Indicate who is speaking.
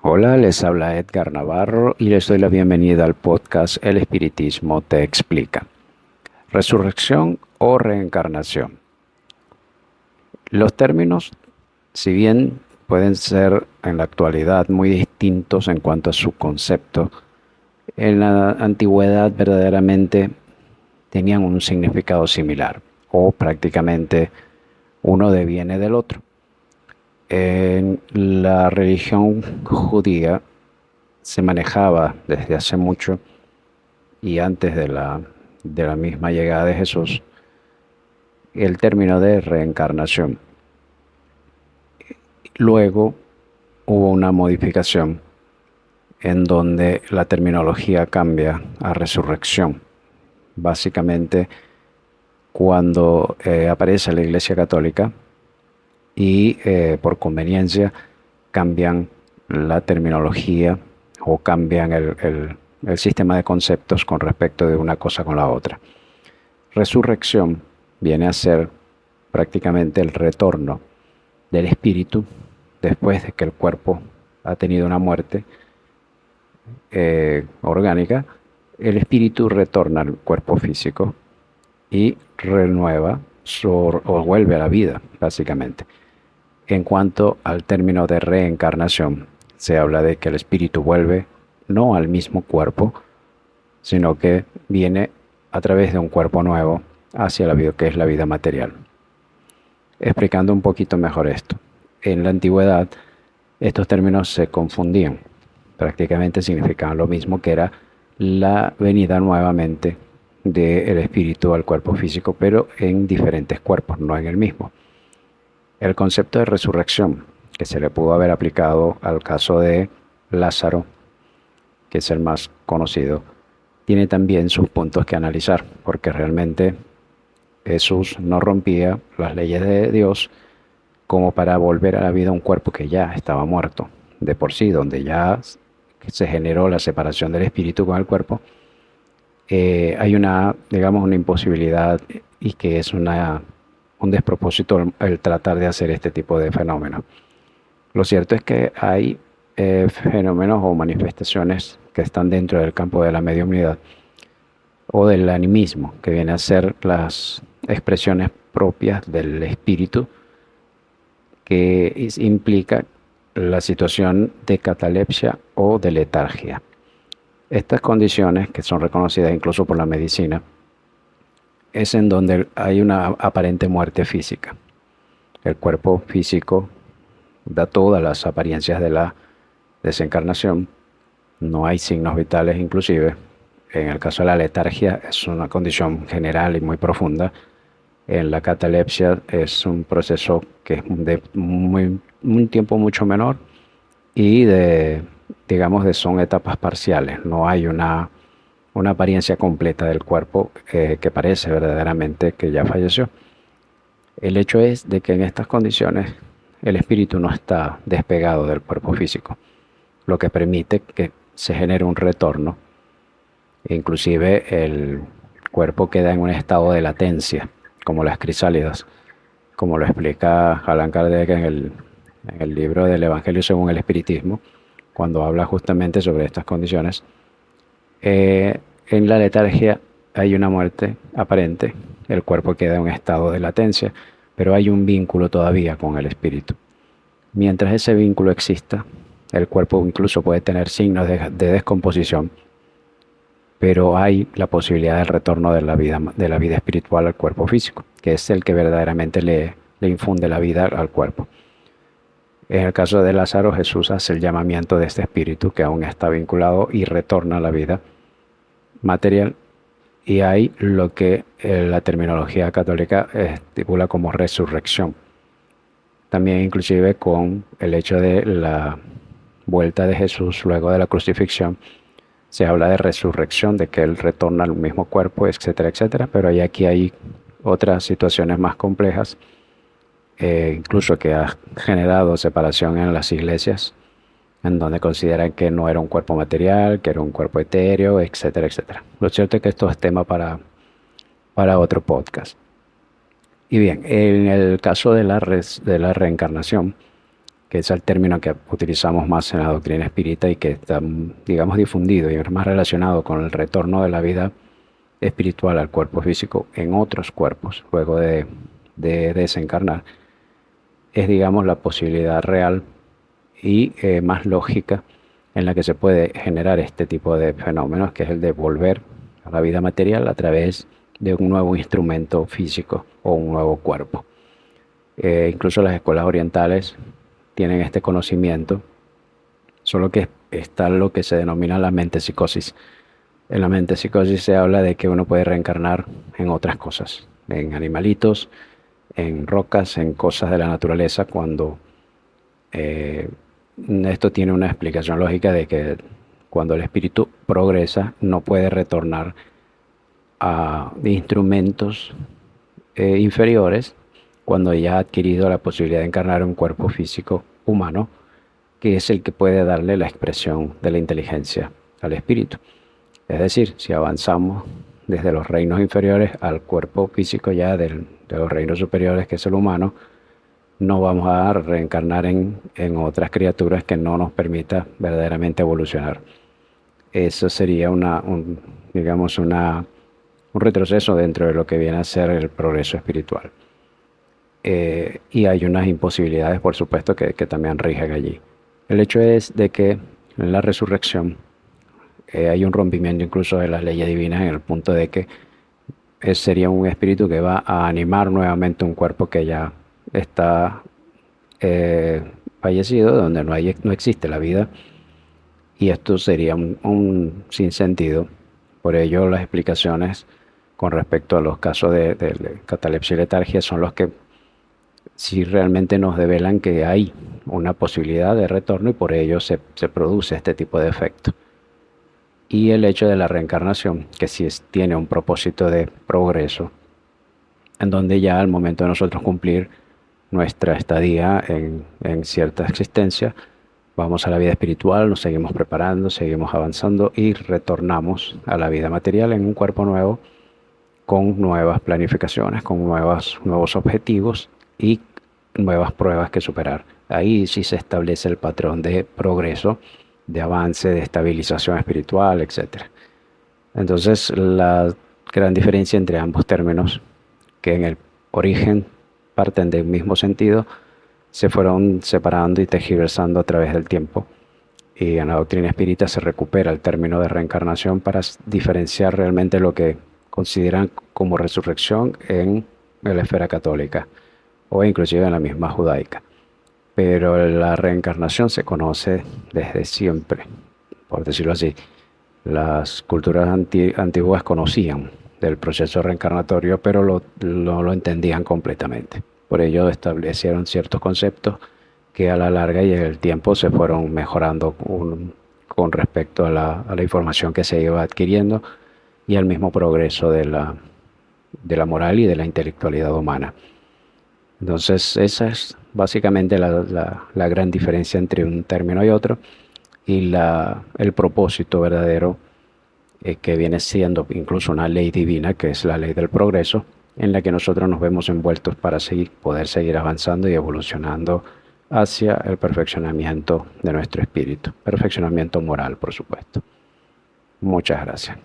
Speaker 1: Hola, les habla Edgar Navarro y les doy la bienvenida al podcast El Espiritismo te explica. Resurrección o reencarnación. Los términos, si bien pueden ser en la actualidad muy distintos en cuanto a su concepto, en la antigüedad verdaderamente tenían un significado similar o prácticamente uno deviene del otro. En la religión judía se manejaba desde hace mucho y antes de la misma llegada de Jesús el término de reencarnación. Luego hubo una modificación en donde la terminología cambia a resurrección. Básicamente cuando aparece la Iglesia Católica y por conveniencia cambian la terminología o cambian el sistema de conceptos con respecto de una cosa con la otra. Resurrección viene a ser prácticamente el retorno del espíritu después de que el cuerpo ha tenido una muerte orgánica. El espíritu retorna al cuerpo físico y renueva o vuelve a la vida, básicamente. En cuanto al término de reencarnación, se habla de que el espíritu vuelve no al mismo cuerpo, sino que viene a través de un cuerpo nuevo hacia la vida, que es la vida material. Explicando un poquito mejor esto. En la antigüedad, estos términos se confundían. Prácticamente significaban lo mismo, que era la venida nuevamente del espíritu al cuerpo físico, pero en diferentes cuerpos, no en el mismo. El concepto de resurrección, que se le pudo haber aplicado al caso de Lázaro, que es el más conocido, tiene también sus puntos que analizar, porque realmente Jesús no rompía las leyes de Dios como para volver a la vida un cuerpo que ya estaba muerto de por sí, donde ya se generó la separación del espíritu con el cuerpo. Hay una imposibilidad y que es un despropósito el tratar de hacer este tipo de fenómenos. Lo cierto es que hay fenómenos o manifestaciones que están dentro del campo de la mediumnidad o del animismo, que viene a ser las expresiones propias del espíritu, que implica la situación de catalepsia o de letargia. Estas condiciones, que son reconocidas incluso por la medicina, es en donde hay una aparente muerte física. El cuerpo físico da todas las apariencias de la desencarnación, no hay signos vitales inclusive. En el caso de la letargia es una condición general y muy profunda. En la catalepsia es un proceso que es de un tiempo mucho menor y son etapas parciales. No hay una apariencia completa del cuerpo que parece verdaderamente que ya falleció. El hecho es de que en estas condiciones el espíritu no está despegado del cuerpo físico, lo que permite que se genere un retorno. Inclusive el cuerpo queda en un estado de latencia, como las crisálidas, como lo explica Allan Kardec en el libro del Evangelio según el Espiritismo, cuando habla justamente sobre estas condiciones. En la letargia hay una muerte aparente, el cuerpo queda en un estado de latencia, pero hay un vínculo todavía con el espíritu. Mientras ese vínculo exista, el cuerpo incluso puede tener signos de descomposición, pero hay la posibilidad del retorno de la vida espiritual al cuerpo físico, que es el que verdaderamente le infunde la vida al cuerpo. En el caso de Lázaro, Jesús hace el llamamiento de este espíritu que aún está vinculado y retorna a la vida material, y hay lo que la terminología católica estipula como resurrección. También inclusive con el hecho de la vuelta de Jesús luego de la crucifixión, se habla de resurrección, de que Él retorna al mismo cuerpo, etcétera, etcétera, pero aquí hay otras situaciones más complejas, incluso que ha generado separación en las iglesias, en donde consideran que no era un cuerpo material, que era un cuerpo etéreo, etcétera, etcétera. Lo cierto es que esto es tema para otro podcast. Y bien, en el caso de la reencarnación, que es el término que utilizamos más en la doctrina espírita y que está, digamos, difundido y es más relacionado con el retorno de la vida espiritual al cuerpo físico en otros cuerpos, luego de desencarnar, es, digamos, la posibilidad real y más lógica en la que se puede generar este tipo de fenómenos, que es el de volver a la vida material a través de un nuevo instrumento físico o un nuevo cuerpo. Incluso las escuelas orientales tienen este conocimiento, solo que está lo que se denomina la mente psicosis. En la mente psicosis se habla de que uno puede reencarnar en otras cosas, en animalitos, en rocas, en cosas de la naturaleza, cuando esto tiene una explicación lógica de que cuando el espíritu progresa no puede retornar a instrumentos inferiores cuando ya ha adquirido la posibilidad de encarnar un cuerpo físico humano, que es el que puede darle la expresión de la inteligencia al espíritu. Es decir, si avanzamos desde los reinos inferiores al cuerpo físico ya de los reinos superiores, que es el humano, no vamos a reencarnar en otras criaturas que no nos permita verdaderamente evolucionar. Eso sería digamos, un retroceso dentro de lo que viene a ser el progreso espiritual. Y hay unas imposibilidades, por supuesto, que también rigen allí. El hecho es de que en la resurrección hay un rompimiento incluso de las leyes divinas en el punto de que sería un espíritu que va a animar nuevamente un cuerpo que ya está fallecido, donde no existe la vida, y esto sería un sinsentido. Por ello, las explicaciones con respecto a los casos de catalepsia y letargia son los que sí realmente nos develan que hay una posibilidad de retorno y por ello se produce este tipo de efecto. Y el hecho de la reencarnación, que sí tiene un propósito de progreso, en donde ya al momento de nosotros cumplir nuestra estadía en cierta existencia, vamos a la vida espiritual, nos seguimos preparando, seguimos avanzando y retornamos a la vida material en un cuerpo nuevo, con nuevas planificaciones, con nuevos objetivos y nuevas pruebas que superar. Ahí sí se establece el patrón de progreso, de avance, de estabilización espiritual, etc. Entonces, la gran diferencia entre ambos términos, que en el origen parten del mismo sentido, se fueron separando y tergiversando a través del tiempo. Y en la doctrina espírita se recupera el término de reencarnación para diferenciar realmente lo que consideran como resurrección en la esfera católica o inclusive en la misma judaica. Pero la reencarnación se conoce desde siempre, por decirlo así. Las culturas antiguas conocían del proceso reencarnatorio, pero no lo entendían completamente. Por ello establecieron ciertos conceptos que a la larga y en el tiempo se fueron mejorando con respecto a la información que se iba adquiriendo y al mismo progreso de la moral y de la intelectualidad humana. Entonces esa es básicamente la gran diferencia entre un término y otro, y el propósito verdadero que viene siendo incluso una ley divina, que es la ley del progreso, en la que nosotros nos vemos envueltos para poder seguir avanzando y evolucionando hacia el perfeccionamiento de nuestro espíritu, perfeccionamiento moral, por supuesto. Muchas gracias.